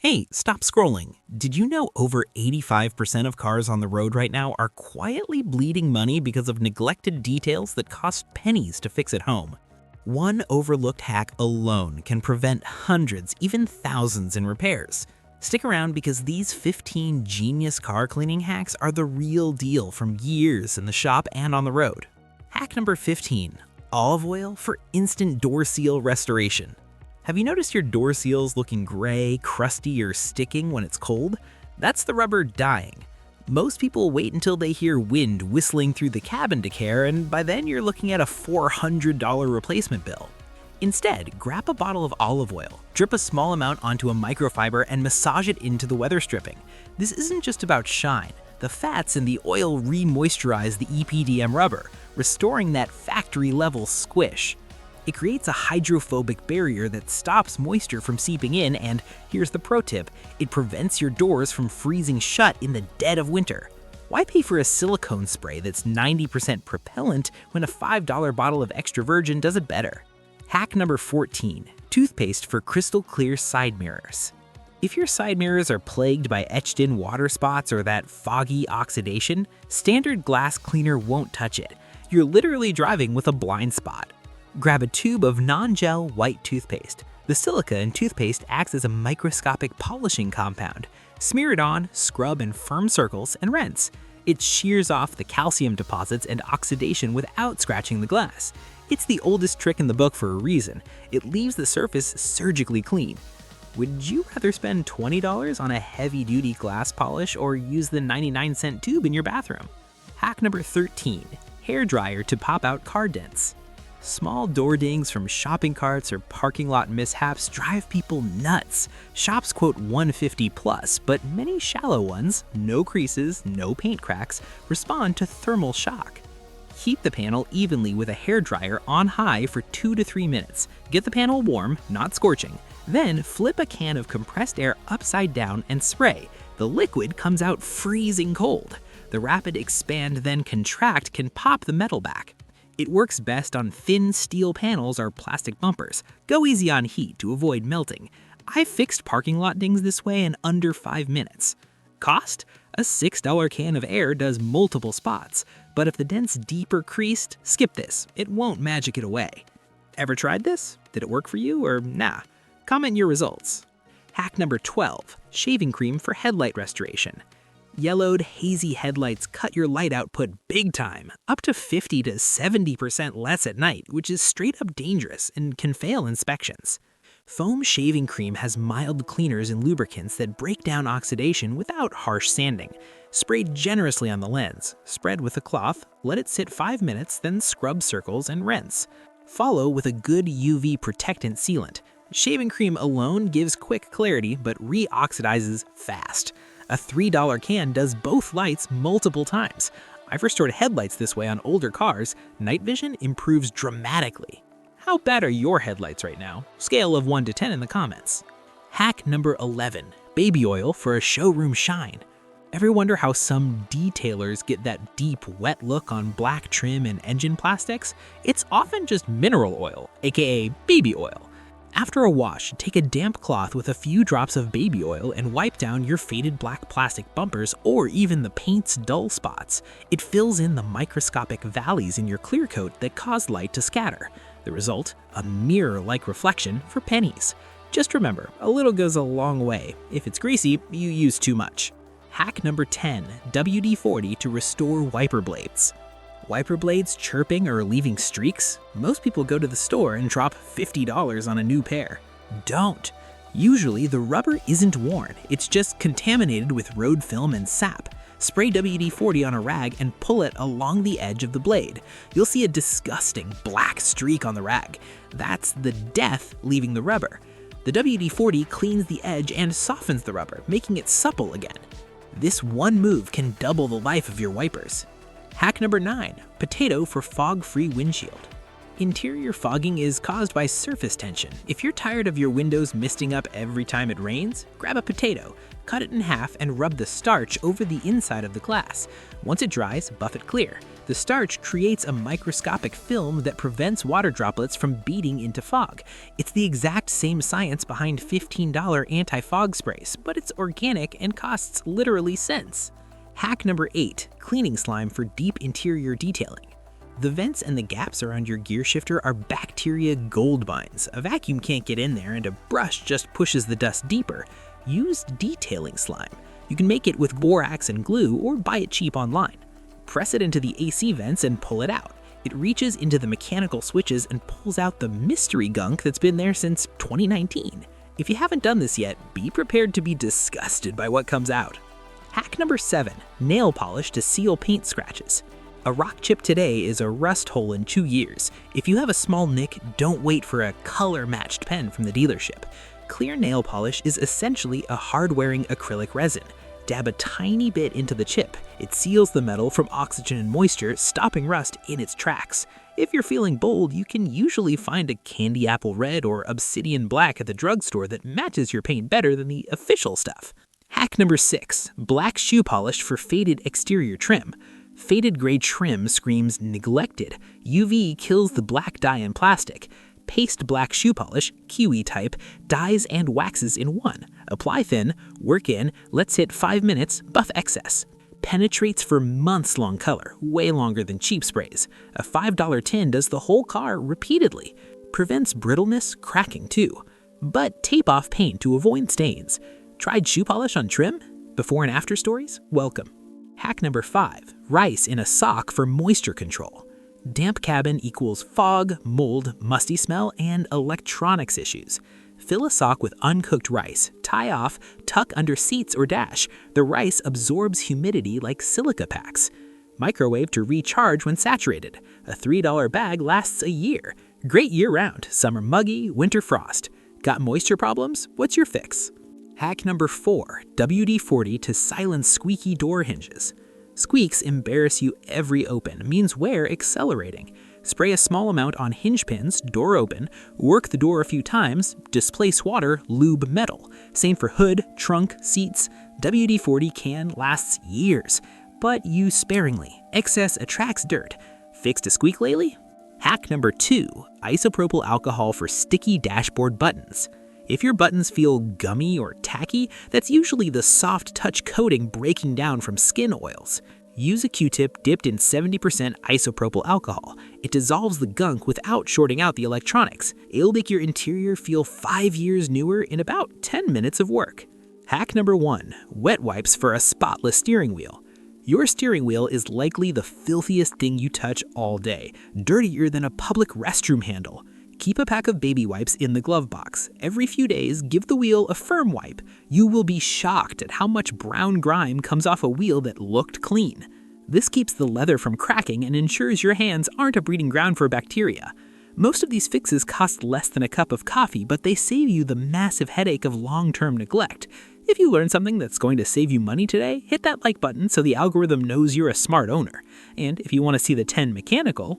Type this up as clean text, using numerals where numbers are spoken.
Hey, stop scrolling. Did you know over 85% of cars on the road right now are quietly bleeding money because of neglected details that cost pennies to fix at home? One overlooked hack alone can prevent hundreds, even thousands in repairs. Stick around because these 15 genius car cleaning hacks are the real deal from years in the shop and on the road. Hack number 15, olive oil for instant door seal restoration. Have you noticed your door seals looking gray, crusty, or sticking when it's cold? That's the rubber dying. Most people wait until they hear wind whistling through the cabin to care, and by then you're looking at a $400 replacement bill. Instead, grab a bottle of olive oil, drip a small amount onto a microfiber, and massage it into the weather stripping. This isn't just about shine. The fats in the oil re-moisturize the EPDM rubber, restoring that factory-level squish. It creates a hydrophobic barrier that stops moisture from seeping in, and here's the pro tip, it prevents your doors from freezing shut in the dead of winter. Why pay for a silicone spray that's 90% propellant when a $5 bottle of extra virgin does it better? Hack number 14, toothpaste for crystal clear side mirrors. If your side mirrors are plagued by etched-in water spots or that foggy oxidation, standard glass cleaner won't touch it. You're literally driving with a blind spot. Grab a tube of non-gel white toothpaste. The silica in toothpaste acts as a microscopic polishing compound. Smear it on, scrub in firm circles, and rinse. It shears off the calcium deposits and oxidation without scratching the glass. It's the oldest trick in the book for a reason. It leaves the surface surgically clean. Would you rather spend $20 on a heavy-duty glass polish or use the 99-cent tube in your bathroom? Hack number 13, hair dryer to pop out car dents. Small door dings from shopping carts or parking lot mishaps drive people nuts. Shops quote 150 plus, but many shallow ones, no creases, no paint cracks, respond to thermal shock. Heat the panel evenly with a hair dryer on high for 2 to 3 minutes. Get the panel warm, not scorching. Then flip a can of compressed air upside down and spray. The liquid comes out freezing cold. The rapid expand then contract can pop the metal back. It works best on thin steel panels or plastic bumpers. Go easy on heat to avoid melting. I fixed parking lot dings this way in under 5 minutes. Cost? A $6 can of air does multiple spots, but if the dent's deep or creased, skip this. It won't magic it away. Ever tried this? Did it work for you or nah? Comment your results. Hack number 12, shaving cream for headlight restoration. Yellowed, hazy headlights cut your light output big time, up to 50 to 70% less at night, which is straight up dangerous and can fail inspections. Foam shaving cream has mild cleaners and lubricants that break down oxidation without harsh sanding. Spray generously on the lens, spread with a cloth, let it sit 5 minutes, then scrub circles and rinse. Follow with a good UV protectant sealant. Shaving cream alone gives quick clarity but re-oxidizes fast. A $3 can does both lights multiple times. I've restored headlights this way on older cars. Night vision improves dramatically. How bad are your headlights right now? Scale of 1 to 10 in the comments. Hack number 11, baby oil for a showroom shine. Ever wonder how some detailers get that deep, wet look on black trim and engine plastics? It's often just mineral oil, aka baby oil. After a wash, take a damp cloth with a few drops of baby oil and wipe down your faded black plastic bumpers or even the paint's dull spots. It fills in the microscopic valleys in your clear coat that cause light to scatter. The result? A mirror-like reflection for pennies. Just remember, a little goes a long way. If it's greasy, you use too much. Hack number 10, WD-40 to restore wiper blades. Wiper blades chirping or leaving streaks? Most people go to the store and drop $50 on a new pair. Don't. Usually the rubber isn't worn, it's just contaminated with road film and sap. Spray WD-40 on a rag and pull it along the edge of the blade. You'll see a disgusting black streak on the rag. That's the death leaving the rubber. The WD-40 cleans the edge and softens the rubber, making it supple again. This one move can double the life of your wipers. Hack number 9, potato for fog-free windshield. Interior fogging is caused by surface tension. If you're tired of your windows misting up every time it rains, grab a potato, cut it in half and rub the starch over the inside of the glass. Once it dries, buff it clear. The starch creates a microscopic film that prevents water droplets from beating into fog. It's the exact same science behind $15 anti-fog sprays, but it's organic and costs literally cents. Hack number 8, cleaning slime for deep interior detailing. The vents and the gaps around your gear shifter are bacteria gold mines. A vacuum can't get in there and a brush just pushes the dust deeper. Use detailing slime. You can make it with borax and glue or buy it cheap online. Press it into the AC vents and pull it out. It reaches into the mechanical switches and pulls out the mystery gunk that's been there since 2019. If you haven't done this yet, be prepared to be disgusted by what comes out. Hack number 7, nail polish to seal paint scratches. A rock chip today is a rust hole in 2 years. If you have a small nick, don't wait for a color-matched pen from the dealership. Clear nail polish is essentially a hard-wearing acrylic resin. Dab a tiny bit into the chip. It seals the metal from oxygen and moisture, stopping rust in its tracks. If you're feeling bold, you can usually find a candy apple red or obsidian black at the drugstore that matches your paint better than the official stuff. Hack number 6, black shoe polish for faded exterior trim. Faded gray trim screams neglected. UV kills the black dye in plastic. Paste black shoe polish, Kiwi type, dyes and waxes in one. Apply thin, work in, let's hit 5 minutes, buff excess. Penetrates for months-long color, way longer than cheap sprays. A $5 tin does the whole car repeatedly. Prevents brittleness, cracking too. But tape off paint to avoid stains. Tried shoe polish on trim? Before and after stories? Welcome. Hack number 5, rice in a sock for moisture control. Damp cabin equals fog, mold, musty smell, and electronics issues. Fill a sock with uncooked rice, tie off, tuck under seats or dash. The rice absorbs humidity like silica packs. Microwave to recharge when saturated. A $3 bag lasts a year. Great year-round, summer muggy, winter frost. Got moisture problems? What's your fix? Hack number 4, WD-40 to silence squeaky door hinges. Squeaks embarrass you every open, means wear accelerating. Spray a small amount on hinge pins, door open, work the door a few times, displace water, lube metal. Same for hood, trunk, seats. WD-40 can lasts years, but use sparingly. Excess attracts dirt. Fixed a squeak lately? Hack number 2, isopropyl alcohol for sticky dashboard buttons. If your buttons feel gummy or tacky, that's usually the soft touch coating breaking down from skin oils. Use a Q-tip dipped in 70% isopropyl alcohol. It dissolves the gunk without shorting out the electronics. It'll make your interior feel 5 years newer in about 10 minutes of work. Hack number 1, wet wipes for a spotless steering wheel. Your steering wheel is likely the filthiest thing you touch all day, dirtier than a public restroom handle. Keep a pack of baby wipes in the glove box. Every few days, give the wheel a firm wipe. You will be shocked at how much brown grime comes off a wheel that looked clean. This keeps the leather from cracking and ensures your hands aren't a breeding ground for bacteria. Most of these fixes cost less than a cup of coffee, but they save you the massive headache of long-term neglect. If you learned something that's going to save you money today, hit that like button so the algorithm knows you're a smart owner. And if you want to see the 10 mechanical,